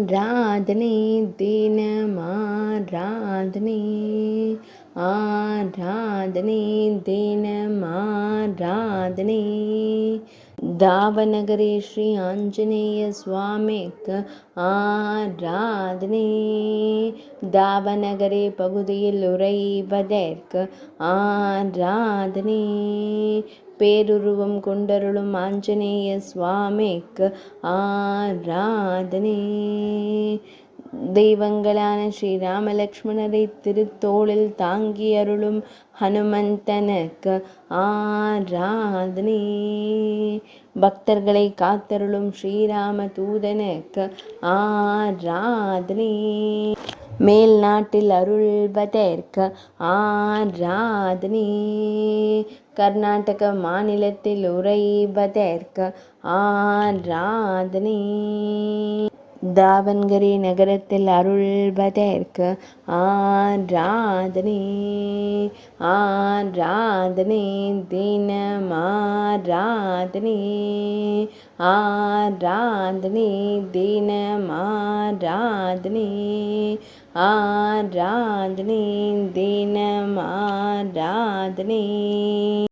ஆராதனை தினமாராதனை ஆராதனை தினமாராதனை தாவநகரே ஸ்ரீ ஆஞ்சநேய சுவாமிக்கு ஆராதனை தாவநகரே பகுதியில் உறைவதற்கு ஆராதனை பேருருவம் கொண்டருளும் ஆஞ்சநேய சுவாமிக்கு ஆராதனை தெய்வங்களான ஸ்ரீராம லக்ஷ்மணரை திருத்தோளில் தாங்கி அருளும் ஹனுமந்தனுக்கு ஆராதனை பக்தர்களை காத்தருளும் ஸ்ரீராம தூதனுக்கு ஆராதனை மேல் நாட்டில் அருள்வதற்கு ஆராதனை கர்நாடக மாநிலத்தில் உறைவதற்கு ஆராதனை தாவன்கரி நகரத்தில் அருள்வதற்கு ஆராதனை ஆராதனை தினமாராதனை ஆராதனை தினமாராதனை ஆராதனை தினமாராதனை